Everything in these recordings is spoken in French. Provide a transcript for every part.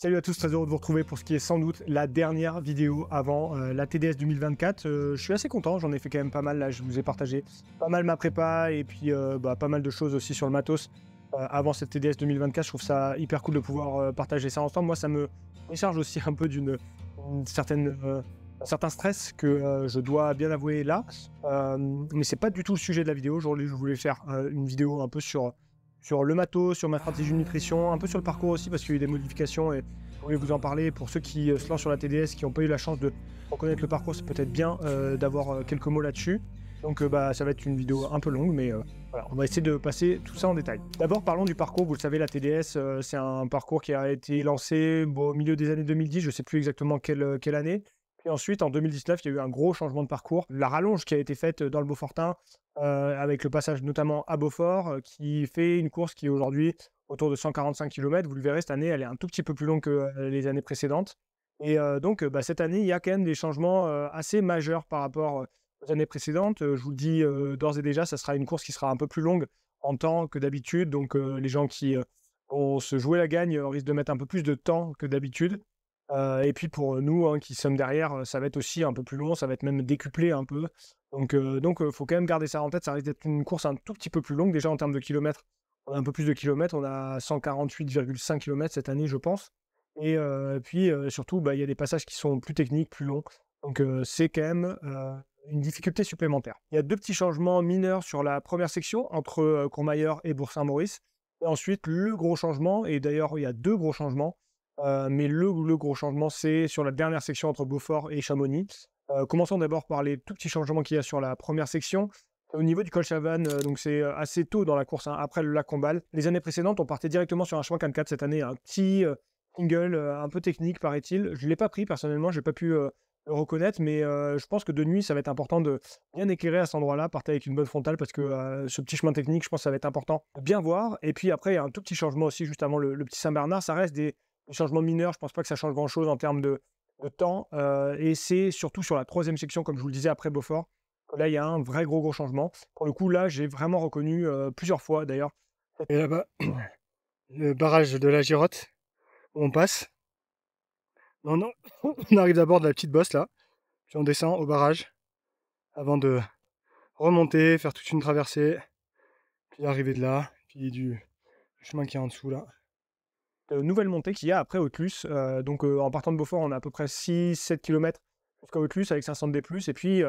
Salut à tous, très heureux de vous retrouver pour ce qui est sans doute la dernière vidéo avant la TDS 2024. Je suis assez content, j'en ai fait quand même pas mal là, je vous ai partagé pas mal ma prépa et puis pas mal de choses aussi sur le matos avant cette TDS 2024. Je trouve ça hyper cool de pouvoir partager ça ensemble. Moi, ça me décharge aussi un peu une certaine, un certain stress que je dois bien avouer là. Mais c'est pas du tout le sujet de la vidéo. Aujourd'hui, je voulais faire une vidéo un peu sur le matos, sur ma stratégie de nutrition, un peu sur le parcours aussi parce qu'il y a eu des modifications et je voulais vous en parler. Pour ceux qui se lancent sur la TDS, qui n'ont pas eu la chance de reconnaître le parcours, c'est peut-être bien d'avoir quelques mots là-dessus. Donc ça va être une vidéo un peu longue, mais voilà, on va essayer de passer tout ça en détail. D'abord, parlons du parcours. Vous le savez, la TDS, c'est un parcours qui a été lancé au milieu des années 2010, je ne sais plus exactement quelle année. Puis ensuite, en 2019, il y a eu un gros changement de parcours. La rallonge qui a été faite dans le Beaufortain, avec le passage notamment à Beaufort, qui fait une course qui est aujourd'hui autour de 145 km. Vous le verrez, cette année, elle est un tout petit peu plus longue que les années précédentes. Et donc, cette année, il y a quand même des changements assez majeurs par rapport aux années précédentes. Je vous le dis d'ores et déjà, ça sera une course qui sera un peu plus longue en temps que d'habitude. Donc, les gens qui vont se jouer la gagne risquent de mettre un peu plus de temps que d'habitude. Et puis pour nous hein, qui sommes derrière, ça va être aussi un peu plus long, ça va être même décuplé un peu. Donc, faut quand même garder ça en tête. Ça risque d'être une course un tout petit peu plus longue. Déjà en termes de kilomètres, on a un peu plus de kilomètres. On a 148,5 km cette année, je pense. Et puis surtout, il y a des passages qui sont plus techniques, plus longs. Donc c'est quand même une difficulté supplémentaire. Il y a deux petits changements mineurs sur la première section entre Courmayeur et Bourg-Saint-Maurice. Et ensuite, le gros changement, et d'ailleurs il y a deux gros changements, mais le gros changement, c'est sur la dernière section entre Beaufort et Chamonix. Commençons d'abord par les tout petits changements qu'il y a sur la première section. Au niveau du col Chavannes, donc c'est assez tôt dans la course, hein, après le lac Combal. Les années précédentes, on partait directement sur un chemin 4x4. Cette année, un petit single un peu technique, paraît-il. Je ne l'ai pas pris personnellement, je n'ai pas pu le reconnaître, mais je pense que de nuit, ça va être important de bien éclairer à cet endroit-là, partir avec une bonne frontale, parce que ce petit chemin technique, je pense que ça va être important de bien voir. Et puis après, il y a un tout petit changement aussi, juste avant le petit Saint-Bernard. Ça reste des changements mineurs, je pense pas que ça change grand-chose en termes de temps. Et c'est surtout sur la troisième section, comme je vous le disais, après Beaufort, que là, il y a un vrai gros changement. Pour le coup, là, j'ai vraiment reconnu plusieurs fois, d'ailleurs. Et là-bas, le barrage de la Girotte, où on passe. Non, non, on arrive d'abord de la petite bosse là, puis on descend au barrage, avant de remonter, faire toute une traversée, puis arriver de là, puis du chemin qui est en dessous là. Nouvelle montée qu'il y a après Autlus. Donc en partant de Beaufort, on a à peu près 6-7 km jusqu'à Autlus avec 500 D+. Et puis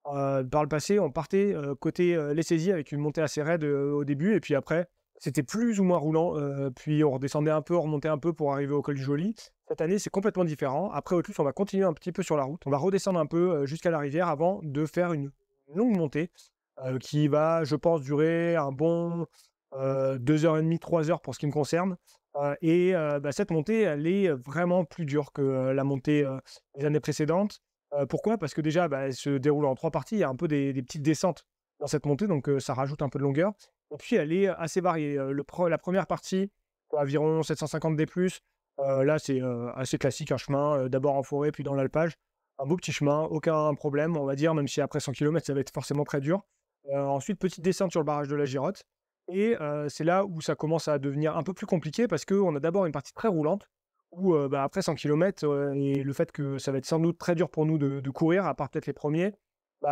par le passé, on partait côté Les Saisies avec une montée assez raide au début. Et puis après, c'était plus ou moins roulant. Puis on redescendait un peu, on remontait un peu pour arriver au col du Joly. Cette année, c'est complètement différent. Après Autlus, on va continuer un petit peu sur la route. On va redescendre un peu jusqu'à la rivière avant de faire une longue montée qui va, je pense, durer un bon 2h30, 3 heures pour ce qui me concerne. Cette montée, elle est vraiment plus dure que la montée des années précédentes. Pourquoi? Parce que déjà, elle se déroule en 3 parties. Il y a un peu des petites descentes dans cette montée, donc ça rajoute un peu de longueur. Et puis, elle est assez variée. La première partie, environ 750 D+. Là, c'est assez classique, un chemin, d'abord en forêt, puis dans l'alpage. Un beau petit chemin, aucun problème, on va dire, même si après 100 km, ça va être forcément très dur. Ensuite, petite descente sur le barrage de la Girotte. Et c'est là où ça commence à devenir un peu plus compliqué parce qu'on a d'abord une partie très roulante où, après 100 km, et le fait que ça va être sans doute très dur pour nous de courir, à part peut-être les premiers,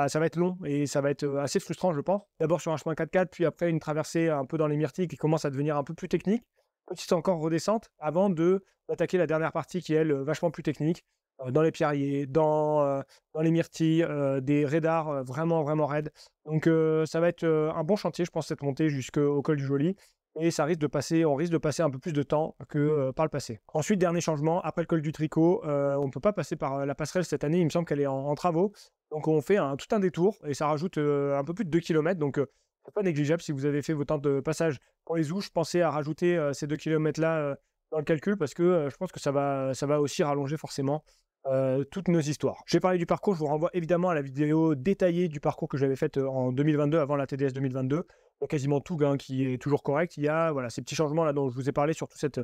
ça va être long et ça va être assez frustrant, je pense. D'abord sur un chemin 4x4, puis après une traversée un peu dans les myrtilles qui commence à devenir un peu plus technique. Petite encore redescente avant d'attaquer la dernière partie qui est, elle, vachement plus technique, dans les pierriers, dans les myrtilles, des radars vraiment, vraiment raides. Donc ça va être un bon chantier, je pense, cette montée jusqu'au col du Joly. Et on risque de passer un peu plus de temps que par le passé. Ensuite, dernier changement, après le col du Tricot, on ne peut pas passer par la passerelle cette année, il me semble qu'elle est en travaux. Donc on fait tout un détour et ça rajoute un peu plus de 2 km. Donc c'est pas négligeable si vous avez fait vos temps de passage pour les ouches. Pensez à rajouter ces 2 km-là dans le calcul parce que je pense que ça va aussi rallonger forcément toutes nos histoires. J'ai parlé du parcours, je vous renvoie évidemment à la vidéo détaillée du parcours que j'avais faite en 2022, avant la TDS 2022. Il y a quasiment tout qui est toujours correct. Il y a ces petits changements là dont je vous ai parlé, surtout cette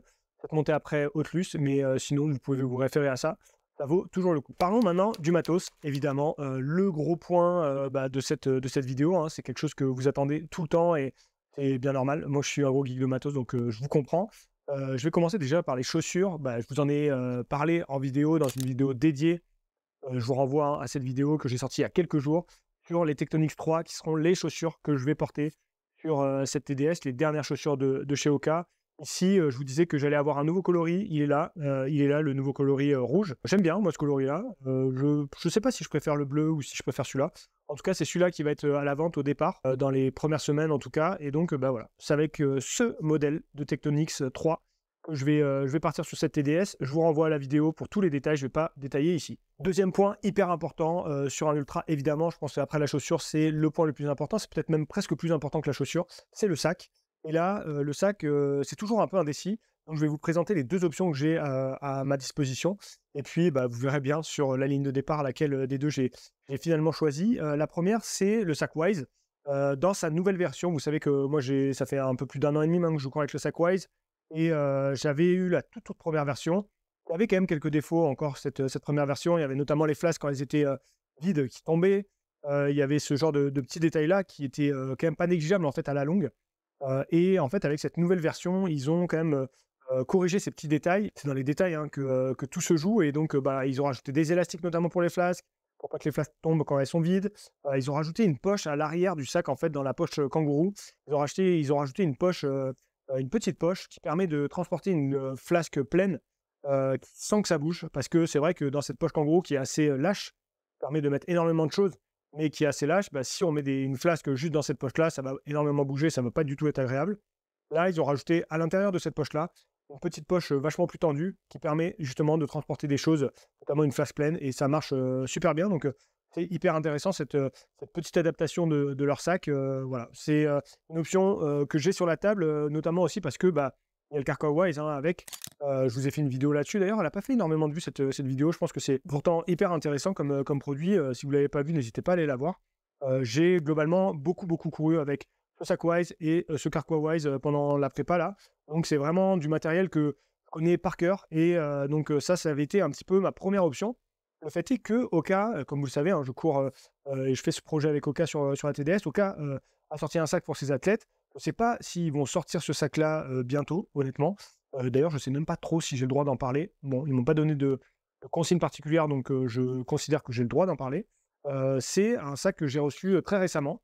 montée après Autlus, mais sinon vous pouvez vous référer à ça. Ça vaut toujours le coup. Parlons maintenant du matos, évidemment. Le gros point de cette vidéo, hein, c'est quelque chose que vous attendez tout le temps et c'est bien normal. Moi, je suis un gros geek de matos, donc je vous comprends. Je vais commencer déjà par les chaussures. Bah, je vous en ai parlé en vidéo, dans une vidéo dédiée. Je vous renvoie à cette vidéo que j'ai sortie il y a quelques jours sur les Tectonics 3 qui seront les chaussures que je vais porter sur cette TDS, les dernières chaussures de chez Hoka. Ici, je vous disais que j'allais avoir un nouveau coloris. Il est là, le nouveau coloris rouge. J'aime bien, moi, ce coloris-là. Je sais pas si je préfère le bleu ou si je préfère celui-là. En tout cas, c'est celui-là qui va être à la vente au départ, dans les premières semaines en tout cas. Et donc, bah voilà, c'est avec ce modèle de Tectonics 3 que je vais partir sur cette TDS. Je vous renvoie à la vidéo pour tous les détails, je ne vais pas détailler ici. Deuxième point hyper important sur un ultra, évidemment, je pense qu'après la chaussure, c'est le point le plus important, c'est peut-être même presque plus important que la chaussure, c'est le sac. Et là, le sac, c'est toujours un peu indécis. Donc, je vais vous présenter les deux options que j'ai à ma disposition. Et puis, bah, vous verrez bien sur la ligne de départ laquelle des deux j'ai finalement choisi. La première, c'est le sac Wise. Dans sa nouvelle version, vous savez que moi, ça fait un peu plus d'1 an et demi maintenant que je cours avec le sac Wise. Et j'avais eu la toute première version. Il y avait quand même quelques défauts encore, cette première version. Il y avait notamment les flasques quand elles étaient vides qui tombaient. Il y avait ce genre de petits détails-là qui étaient quand même pas négligeables en fait à la longue. Et en fait, avec cette nouvelle version, ils ont quand même corrigé ces petits détails. C'est dans les détails hein, que tout se joue. Et donc, bah, ils ont rajouté des élastiques notamment pour les flasques, pour pas que les flasques tombent quand elles sont vides. Ils ont rajouté une poche à l'arrière du sac, en fait, dans la poche kangourou. Ils ont rajouté une poche, une petite poche qui permet de transporter une flasque pleine sans que ça bouge. Parce que c'est vrai que dans cette poche kangourou qui est assez lâche, permet de mettre énormément de choses, mais qui est assez lâche, bah, si on met une flasque juste dans cette poche-là, ça va énormément bouger, ça ne va pas du tout être agréable. Là, ils ont rajouté à l'intérieur de cette poche-là une petite poche vachement plus tendue qui permet justement de transporter des choses, notamment une flasque pleine, et ça marche super bien. Donc, c'est hyper intéressant cette petite adaptation de leur sac. Voilà, c'est une option que j'ai sur la table, notamment aussi parce que bah, il y a le Carquois Wise hein, avec. Je vous ai fait une vidéo là-dessus. D'ailleurs, elle n'a pas fait énormément de vues cette vidéo. Je pense que c'est pourtant hyper intéressant comme produit. Si vous ne l'avez pas vu, n'hésitez pas à aller la voir. J'ai globalement beaucoup couru avec ce sac Wise et ce Carquois Wise pendant la prépa là. Donc c'est vraiment du matériel que je connais par cœur. Et donc ça avait été un petit peu ma première option. Le fait est que Hoka, comme vous le savez, hein, je cours et je fais ce projet avec Hoka sur la TDS. Hoka a sorti un sac pour ses athlètes. Je ne sais pas s'ils vont sortir ce sac-là bientôt, honnêtement. D'ailleurs, je ne sais même pas trop si j'ai le droit d'en parler. Bon, ils ne m'ont pas donné de consigne particulière, donc je considère que j'ai le droit d'en parler. C'est un sac que j'ai reçu très récemment.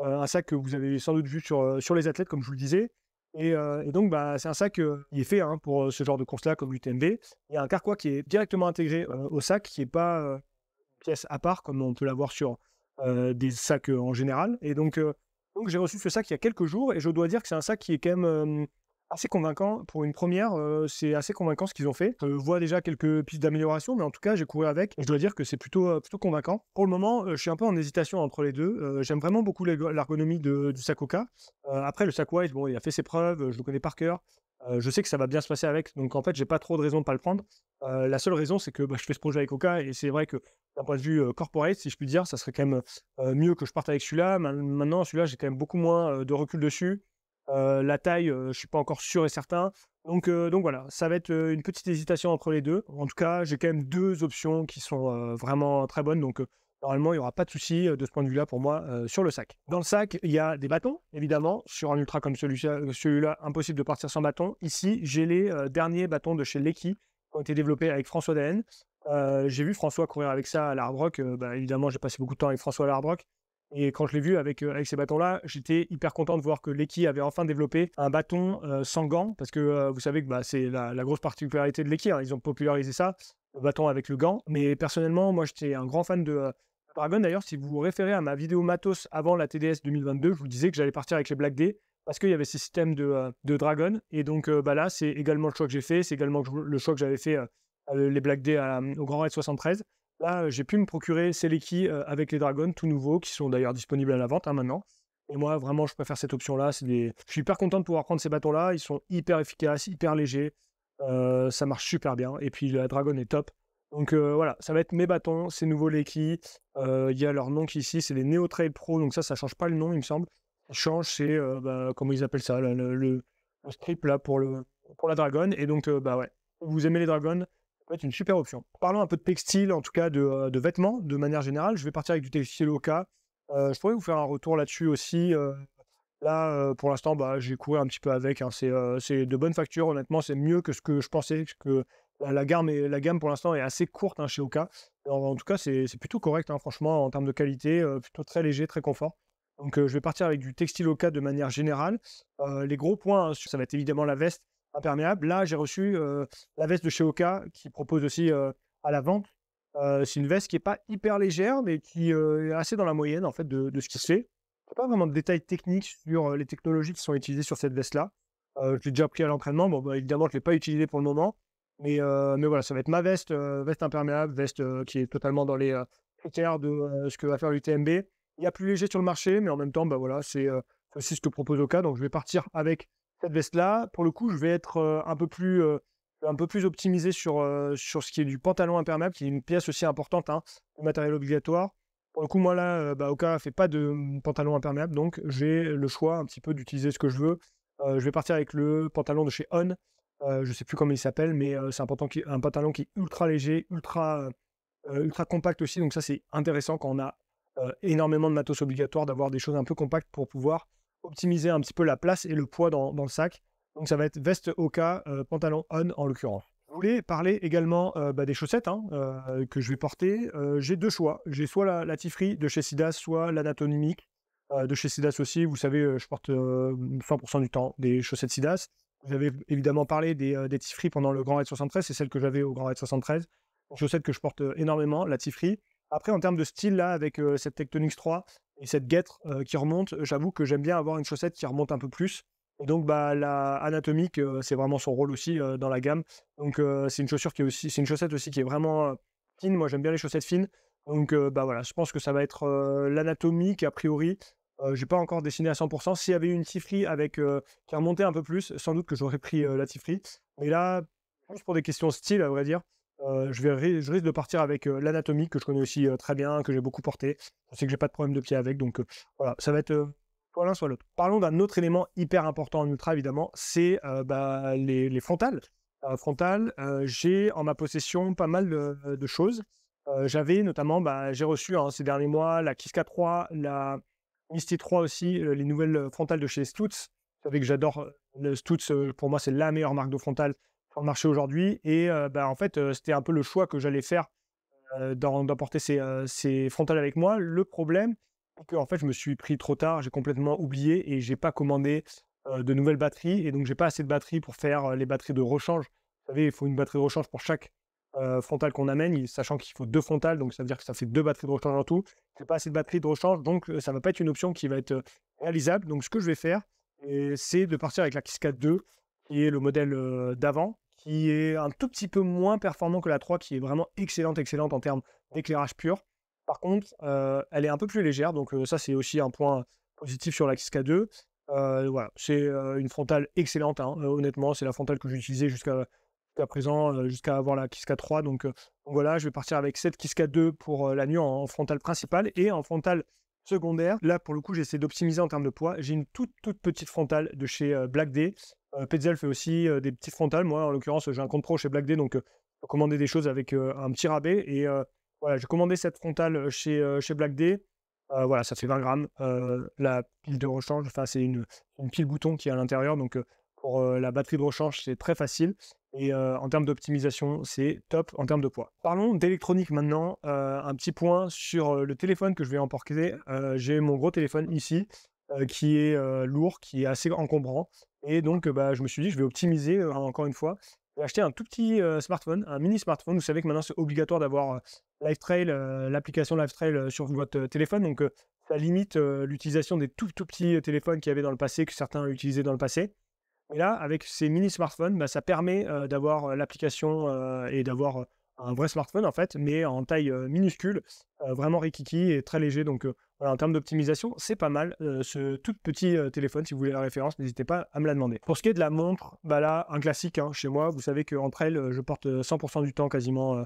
Un sac que vous avez sans doute vu sur les athlètes, comme je vous le disais. Et donc, bah, c'est un sac qui est fait hein, pour ce genre de course-là, comme l'UTMB. Il y a un carquois qui est directement intégré au sac, qui n'est pas une pièce à part, comme on peut l'avoir sur des sacs en général. Et donc j'ai reçu ce sac il y a quelques jours, et je dois dire que c'est un sac qui est quand même assez convaincant. Pour une première, c'est assez convaincant ce qu'ils ont fait. Je vois déjà quelques pistes d'amélioration, mais en tout cas, j'ai couru avec, et je dois dire que c'est plutôt convaincant. Pour le moment, je suis un peu en hésitation entre les deux. J'aime vraiment beaucoup l'ergonomie du sac Hoka. Après, le sac Wise, bon, il a fait ses preuves, je le connais par cœur. Je sais que ça va bien se passer avec, donc en fait, j'ai pas trop de raison de pas le prendre. La seule raison, c'est que bah, je fais ce projet avec Hoka, et c'est vrai que d'un point de vue corporate, si je puis dire, ça serait quand même mieux que je parte avec celui-là. Maintenant, celui-là, j'ai quand même beaucoup moins de recul dessus. La taille, je suis pas encore sûr et certain. Donc voilà, ça va être une petite hésitation entre les deux. En tout cas, j'ai quand même deux options qui sont vraiment très bonnes. Donc normalement, il n'y aura pas de souci de ce point de vue-là pour moi sur le sac. Dans le sac, il y a des bâtons, évidemment. Sur un ultra comme celui-là, impossible de partir sans bâton. Ici, j'ai les derniers bâtons de chez Leki qui ont été développés avec François Daen. J'ai vu François courir avec ça à la Hard Rock. Bah, évidemment, j'ai passé beaucoup de temps avec François à la Hard Rock. Et quand je l'ai vu avec ces bâtons-là, j'étais hyper content de voir que Leki avait enfin développé un bâton sans gants, parce que vous savez que bah, c'est la grosse particularité de Leki, hein. Ils ont popularisé ça, le bâton avec le gant. Mais personnellement, moi j'étais un grand fan de Dragon. D'ailleurs, si vous vous référez à ma vidéo matos avant la TDS 2022, je vous disais que j'allais partir avec les Black Day, parce qu'il y avait ces systèmes de Dragon. Et donc bah, là, c'est également le choix que j'ai fait, c'est également le choix que j'avais fait les Black Day au Grand Raid 73. Là, j'ai pu me procurer ces Leki avec les Dragons tout nouveaux, qui sont d'ailleurs disponibles à la vente hein, maintenant. Et moi, vraiment, je préfère cette option-là. Je suis hyper content de pouvoir prendre ces bâtons-là. Ils sont hyper efficaces, hyper légers. Ça marche super bien. Et puis, la Dragon est top. Donc voilà, ça va être mes bâtons, ces nouveaux Leki. Il y a leur nom qui ici, c'est les Neo Trail Pro. Donc ça change pas le nom, il me semble. Ça change, c'est, comment ils appellent ça, le strip là pour la Dragon. Et donc, bah ouais, vous aimez les Dragons, peut être une super option. Parlons un peu de textile, en tout cas de vêtements, de manière générale. Je vais partir avec du textile Hoka. Je pourrais vous faire un retour là-dessus aussi Là, pour l'instant, bah, j'ai couru un petit peu avec, hein. C'est de bonne facture, honnêtement, c'est mieux que ce que je pensais, que la gamme pour l'instant est assez courte, hein, chez Oka. En tout cas, c'est plutôt correct, hein, franchement, en termes de qualité, plutôt très léger, très confort. Donc, je vais partir avec du textile Oka de manière générale. Les gros points, hein, ça va être évidemment la veste imperméable. Là, j'ai reçu, la veste de chez Oka qui propose aussi, à la vente. C'est une veste qui est pas hyper légère, mais qui, est assez dans la moyenne, en fait, de ce qui se fait. J'ai pas vraiment de détails techniques sur, les technologies qui sont utilisées sur cette veste-là. Je l'ai déjà pris à l'entraînement. Bon, bah, évidemment, je ne l'ai pas utilisée pour le moment, mais voilà, ça va être ma veste, veste imperméable, veste, qui est totalement dans les, critères de, ce que va faire l'UTMB. Il y a plus léger sur le marché, mais en même temps, bah, voilà, c'est aussi ce que propose Oka, donc je vais partir avec cette veste-là. Pour le coup, je vais être, un peu plus optimisé sur ce qui est du pantalon imperméable, qui est une pièce aussi importante, hein, du matériel obligatoire. Pour le coup, moi là, bah, Oka fait pas de, pantalon imperméable, donc j'ai le choix un petit peu d'utiliser ce que je veux. Je vais partir avec le pantalon de chez On. Je sais plus comment il s'appelle, mais c'est un pantalon qui est ultra léger, ultra compact aussi, donc ça, c'est intéressant quand on a, énormément de matos obligatoire, d'avoir des choses un peu compactes pour pouvoir optimiser un petit peu la place et le poids dans le sac. Donc ça va être veste Oka, pantalon On en l'occurrence. Je voulais parler également, bah, des chaussettes, hein, que je vais porter. J'ai 2 choix. J'ai soit la Tifri de chez Sidas, soit l'Anatomique, de chez Sidas aussi. Vous savez, je porte, 100 du temps des chaussettes Sidas. Vous avez évidemment parlé des Tifri pendant le Grand Raid 73, c'est celle que j'avais au Grand Raid 73. Une chaussette que je porte, énormément, la Tifri. Après, en termes de style, là, avec, cette Tectonix 3 et cette guêtre, qui remonte, j'avoue que j'aime bien avoir une chaussette qui remonte un peu plus. Et donc, bah, la anatomique, c'est vraiment son rôle aussi, dans la gamme. Donc, c'est une chaussette aussi qui est vraiment, fine. Moi, j'aime bien les chaussettes fines. Donc, bah, voilà, je pense que ça va être, l'anatomique a priori. J'ai pas encore dessiné à 100. S'il y avait eu une Tifri avec, qui remontait un peu plus, sans doute que j'aurais pris, la Tifri. Mais là, juste pour des questions style, à vrai dire, je risque de partir avec, l'anatomique que je connais aussi, très bien, que j'ai beaucoup porté. Je sais que j'ai pas de problème de pied avec, donc, voilà, ça va être, soit l'un, soit l'autre. Parlons d'un autre élément hyper important en ultra, évidemment, c'est, bah, les frontales. Frontales, j'ai en ma possession pas mal de choses. J'avais notamment, bah, j'ai reçu, hein, ces derniers mois la Kiska 3, la Misty 3 aussi, les nouvelles, frontales de chez Stutz. Vous savez que j'adore, le Stutz, pour moi, c'est la meilleure marque de frontales sur le marché aujourd'hui et bah, en fait, c'était un peu le choix que j'allais faire, d'emporter ces frontales avec moi. Le problème, c'est qu'en fait, je me suis pris trop tard, j'ai complètement oublié et j'ai pas commandé, de nouvelles batteries et donc j'ai pas assez de batteries pour faire, les batteries de rechange. Vous savez, il faut une batterie de rechange pour chaque, frontale qu'on amène, sachant qu'il faut 2 frontales, donc ça veut dire que ça fait 2 batteries de rechange en tout. J'ai pas assez de batteries de rechange, donc ça va pas être une option qui va être, réalisable. Donc ce que je vais faire, c'est de partir avec la Kiss-Cat 2, qui est le modèle, d'avant, qui est un tout petit peu moins performant que la 3, qui est vraiment excellente, excellente en termes d'éclairage pur. Par contre, elle est un peu plus légère, donc ça, c'est aussi un point positif sur la Kiska 2. Voilà, c'est, une frontale excellente, hein, honnêtement, c'est la frontale que j'ai utilisée jusqu'à présent, jusqu'à avoir la Kiska 3. Donc voilà, je vais partir avec cette Kiska 2 pour, la nuit en frontale principale et en frontale secondaire. Là, pour le coup, j'essaie d'optimiser en termes de poids. J'ai une toute petite frontale de chez, Black Day. Petzl fait aussi, des petites frontales. Moi, en l'occurrence, j'ai un compte pro chez Black Day, donc je peux commander des choses avec, un petit rabais et voilà, j'ai commandé cette frontale, chez Black Day. Voilà, ça fait 20 grammes. La pile de rechange, enfin, c'est une pile bouton qui est à l'intérieur, donc pour, la batterie de rechange, c'est très facile et en termes d'optimisation, c'est top en termes de poids. Parlons d'électronique maintenant. Un petit point sur, le téléphone que je vais emporter. J'ai mon gros téléphone ici, qui est, lourd, qui est assez encombrant et donc bah, je me suis dit: «Je vais optimiser, encore une fois». J'ai acheté un tout petit, smartphone, un mini smartphone. Vous savez que maintenant, c'est obligatoire d'avoir, LiveTrail, l'application LiveTrail, sur votre, téléphone, donc ça limite, l'utilisation des tout petits, téléphones qu'il y avait dans le passé, que certains utilisaient dans le passé. Mais là, avec ces mini smartphones, bah, ça permet, d'avoir, l'application, et d'avoir, un vrai smartphone en fait, mais en taille, minuscule, vraiment rikiki et très léger. Donc voilà, en termes d'optimisation, c'est pas mal, ce tout petit, téléphone. Si vous voulez la référence, n'hésitez pas à me la demander. Pour ce qui est de la montre, bah, là, un classique, hein, chez moi. Vous savez qu'entre elles, je porte, 100 du temps quasiment,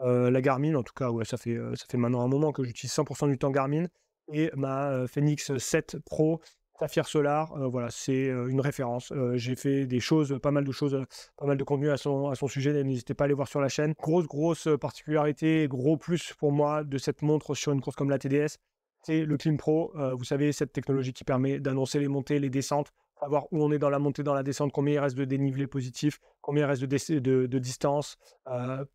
la Garmin. En tout cas, ouais, ça fait maintenant un moment que j'utilise 100 du temps Garmin et ma, Fenix 7 Pro Saphir Solar, voilà, c'est, une référence. J'ai fait des choses, pas mal de choses, pas mal de contenu à son sujet, n'hésitez pas à aller voir sur la chaîne. Grosse, particularité, gros plus pour moi de cette montre sur une course comme la TDS, c'est le Clean Pro. Vous savez, cette technologie qui permet d'annoncer les montées, les descentes, savoir où on est dans la montée, dans la descente, combien il reste de dénivelé positif, combien il reste de distance,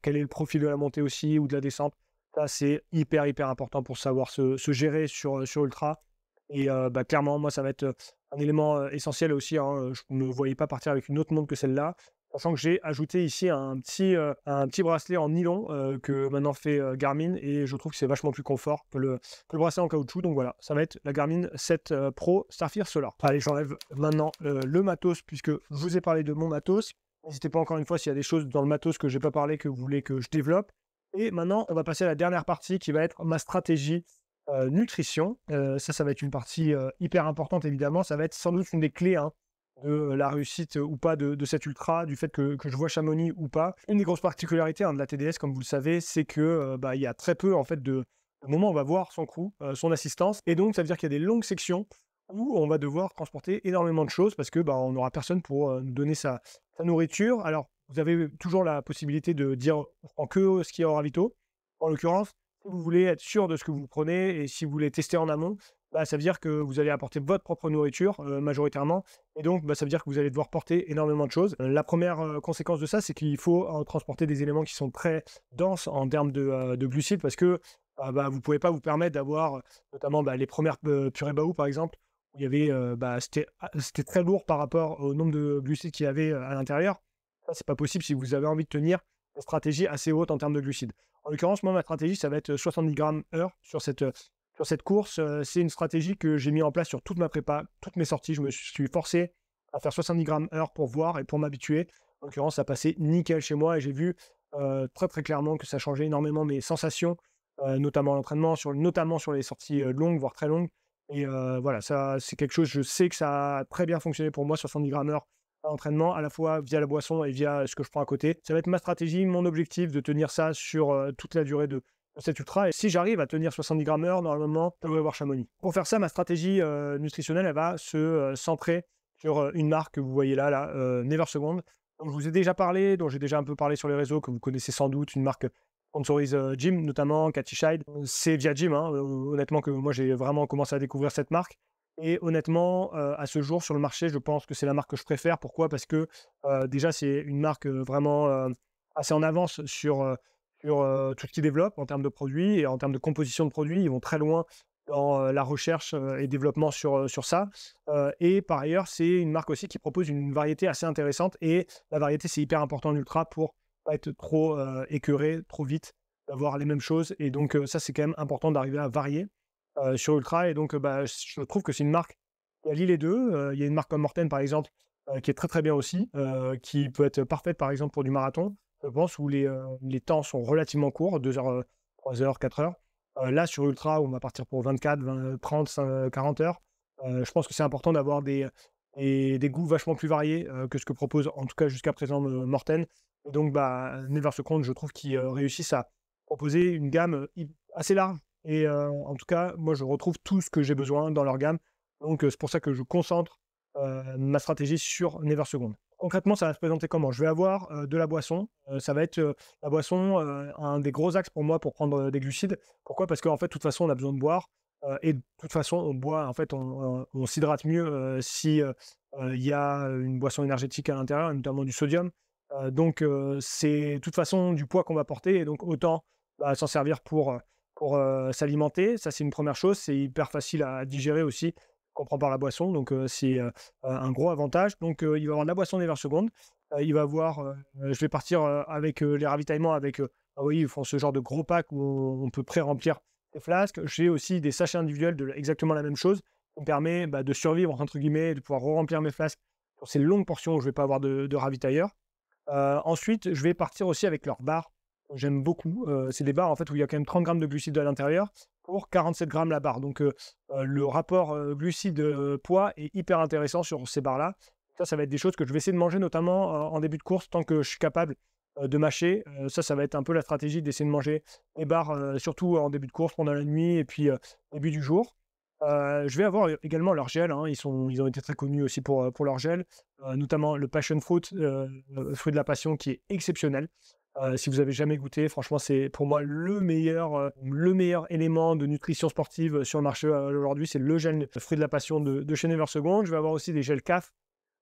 quel est le profil de la montée aussi ou de la descente. Ça, c'est hyper, hyper important pour savoir se gérer sur Ultra. Et clairement, moi, ça va être un élément essentiel aussi, hein. Je ne me voyais pas partir avec une autre montre que celle-là. Sachant que j'ai ajouté ici un petit bracelet en nylon que maintenant fait Garmin et je trouve que c'est vachement plus confort que le bracelet en caoutchouc. Donc voilà, ça va être la Garmin 7 Pro Saphir Solar. Allez, j'enlève maintenant le matos puisque je vous ai parlé de mon matos. N'hésitez pas encore une fois s'il y a des choses dans le matos que je n'ai pas parlé que vous voulez que je développe. Et maintenant, on va passer à la dernière partie qui va être ma stratégie nutrition. Ça va être une partie hyper importante évidemment. Ça va être sans doute une des clés, hein, de la réussite ou pas de cet ultra, du fait que je vois Chamonix ou pas. Une des grosses particularités, hein, de la TDS, comme vous le savez, c'est que il y a très peu en fait de moments où on va voir son crew, son assistance, et donc ça veut dire qu'il y a des longues sections où on va devoir transporter énormément de choses parce que on n'aura personne pour nous donner sa nourriture. Alors vous avez toujours la possibilité de dire on prend que ce qui est au ravito. En l'occurrence, si vous voulez être sûr de ce que vous prenez et si vous voulez tester en amont, ça veut dire que vous allez apporter votre propre nourriture majoritairement. Et donc, ça veut dire que vous allez devoir porter énormément de choses. La première conséquence de ça, c'est qu'il faut transporter des éléments qui sont très denses en termes de glucides parce que vous ne pouvez pas vous permettre d'avoir notamment les premières purées Baou, par exemple, où il y avait, c'était très lourd par rapport au nombre de glucides qu'il y avait à l'intérieur. Ça, c'est pas possible si vous avez envie de tenir une stratégie assez haute en termes de glucides. En l'occurrence, moi, ma stratégie, ça va être 70 grammes heure sur cette course. C'est une stratégie que j'ai mis en place sur toute ma prépa, toutes mes sorties. Je me suis forcé à faire 70 grammes heure pour voir et pour m'habituer. En l'occurrence, ça passait nickel chez moi et j'ai vu très très clairement que ça changeait énormément mes sensations, notamment à l'entraînement, notamment sur les sorties longues, voire très longues. Et voilà, ça, c'est quelque chose, je sais que ça a très bien fonctionné pour moi, 70 grammes heure à l'entraînement, à la fois via la boisson et via ce que je prends à côté. Ça va être ma stratégie, mon objectif de tenir ça sur toute la durée de cet ultra. Et si j'arrive à tenir 70 grammes heure, normalement, je devrais avoir Chamonix. Pour faire ça, ma stratégie nutritionnelle, elle va se centrer sur une marque que vous voyez là, Never Second. Donc, je vous ai déjà parlé, dont j'ai déjà un peu parlé sur les réseaux, que vous connaissez sans doute, une marque sponsorise Jim, notamment Cathy Scheid. C'est via Jim, hein, honnêtement, que moi j'ai vraiment commencé à découvrir cette marque. Et honnêtement, à ce jour, sur le marché, je pense que c'est la marque que je préfère. Pourquoi? Parce que déjà, c'est une marque vraiment assez en avance sur tout ce qu'ils développent en termes de produits et en termes de composition de produits. Ils vont très loin dans la recherche et développement sur ça. Et par ailleurs, c'est une marque aussi qui propose une variété assez intéressante. Et la variété, c'est hyper important en ultra pour pas être trop écœuré, trop vite, d'avoir les mêmes choses. Et donc, ça, c'est quand même important d'arriver à varier sur Ultra. Et donc, je trouve que c'est une marque qui allie les deux. Il y a une marque comme Morten, par exemple, qui est très très bien aussi, qui peut être parfaite, par exemple, pour du marathon, je pense, où les temps sont relativement courts, 2 heures, 3 heures, 4 heures. Là, sur Ultra, on va partir pour 24, 20, 30, 40 heures. Je pense que c'est important d'avoir des goûts vachement plus variés que ce que propose, en tout cas jusqu'à présent, Morten. Et donc, Never Second, je trouve qu'ils réussissent à proposer une gamme assez large. Et en tout cas, moi, je retrouve tout ce que j'ai besoin dans leur gamme. Donc, c'est pour ça que je concentre ma stratégie sur Never Second. Concrètement, ça va se présenter comment? Je vais avoir de la boisson. Ça va être la boisson, un des gros axes pour moi pour prendre des glucides. Pourquoi? Parce qu'en fait, de toute façon, on a besoin de boire. Et de toute façon, on boit, en fait, on s'hydrate mieux si il y a une boisson énergétique à l'intérieur, notamment du sodium. Donc, c'est de toute façon du poids qu'on va porter. Et donc, autant s'en servir pour s'alimenter. Ça, c'est une première chose. C'est hyper facile à digérer aussi, qu'on prend par la boisson. Donc, c'est un gros avantage. Donc, il va y avoir de la boisson Never Second. Il va avoir, je vais partir avec les ravitaillements avec, oui, ils font ce genre de gros pack où on peut pré-remplir des flasques. J'ai aussi des sachets individuels de exactement la même chose, qui me permet de survivre, entre guillemets, de pouvoir re-remplir mes flasques sur ces longues portions où je ne vais pas avoir de ravitailleur. Ensuite, je vais partir aussi avec leurs barres. J'aime beaucoup. C'est des barres en fait, où il y a quand même 30 grammes de glucides à l'intérieur pour 47 grammes la barre. Donc, le rapport glucides-poids est hyper intéressant sur ces barres-là. Ça va être des choses que je vais essayer de manger, notamment en début de course, tant que je suis capable de mâcher. Ça va être un peu la stratégie d'essayer de manger les barres, surtout en début de course, pendant la nuit et puis début du jour. Je vais avoir également leur gel, hein. Ils ont été très connus aussi pour leur gel, notamment le passion fruit, fruit de la passion, qui est exceptionnel. Si vous avez jamais goûté, franchement, c'est pour moi le meilleur élément de nutrition sportive sur le marché aujourd'hui, c'est le gel fruit de la passion de chez Never Second. Je vais avoir aussi des gels CAF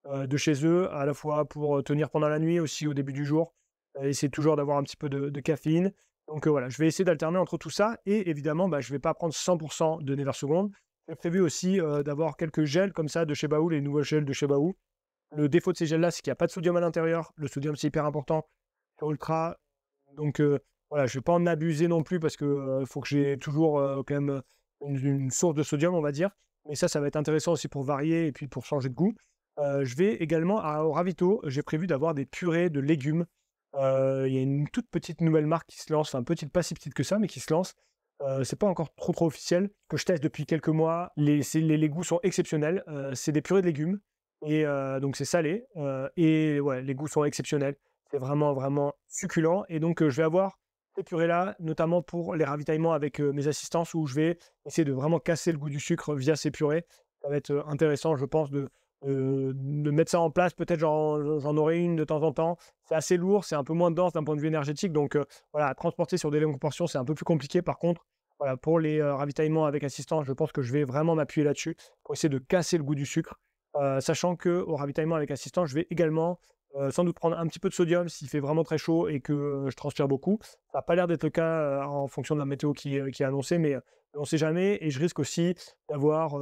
de chez eux, à la fois pour tenir pendant la nuit, aussi au début du jour. Essayer toujours d'avoir un petit peu de caféine. Donc voilà, je vais essayer d'alterner entre tout ça et évidemment, je ne vais pas prendre 100% de Never Second. J'ai prévu aussi d'avoir quelques gels comme ça de chez Baou, les nouveaux gels de chez Baou. Le défaut de ces gels-là, c'est qu'il n'y a pas de sodium à l'intérieur. Le sodium, c'est hyper important sur Ultra. Donc voilà, je ne vais pas en abuser non plus parce que faut que j'ai toujours quand même une source de sodium, on va dire. Mais ça va être intéressant aussi pour varier et puis pour changer de goût. Je vais également au Ravito, j'ai prévu d'avoir des purées de légumes. Il y a une toute petite nouvelle marque qui se lance, enfin petite, pas si petite que ça, mais qui se lance. C'est pas encore trop officiel, que je teste depuis quelques mois. Les goûts sont exceptionnels. C'est des purées de légumes et donc c'est salé et ouais, les goûts sont exceptionnels. C'est vraiment succulent et donc je vais avoir ces purées-là, notamment pour les ravitaillements avec mes assistances où je vais essayer de vraiment casser le goût du sucre via ces purées. Ça va être intéressant, je pense, de mettre ça en place. Peut-être j'en aurai une de temps en temps. C'est assez lourd, c'est un peu moins dense d'un point de vue énergétique. Donc voilà, à transporter sur des longues portions, c'est un peu plus compliqué. Par contre, voilà, pour les ravitaillements avec assistance, je pense que je vais vraiment m'appuyer là-dessus pour essayer de casser le goût du sucre. Sachant qu'au ravitaillement avec assistance, je vais également sans doute prendre un petit peu de sodium s'il fait vraiment très chaud et que je transpire beaucoup. Ça n'a pas l'air d'être le cas en fonction de la météo qui est annoncée, mais on ne sait jamais. Et je risque aussi d'avoir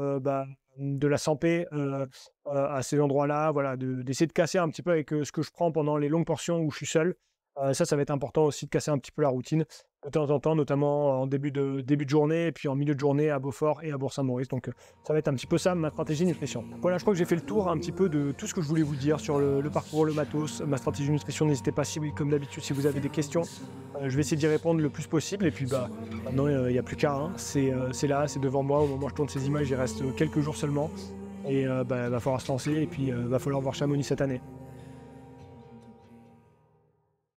de la santé à ces endroits-là, voilà, d'essayer de casser un petit peu avec ce que je prends pendant les longues portions où je suis seul. Ça va être important aussi de casser un petit peu la routine de temps en temps, notamment en début de journée et puis en milieu de journée à Beaufort et à Bourg-Saint-Maurice. Donc ça va être un petit peu ça ma stratégie nutrition. Voilà, je crois que j'ai fait le tour un petit peu de tout ce que je voulais vous dire sur le parcours, le matos, ma stratégie nutrition. N'hésitez pas, si oui, comme d'habitude, si vous avez des questions, je vais essayer d'y répondre le plus possible. Et puis maintenant, il n'y a plus qu'à, hein. C'est là, c'est devant moi. Au moment où je tourne ces images, il reste quelques jours seulement. Et va falloir se lancer et puis va falloir voir Chamonix cette année.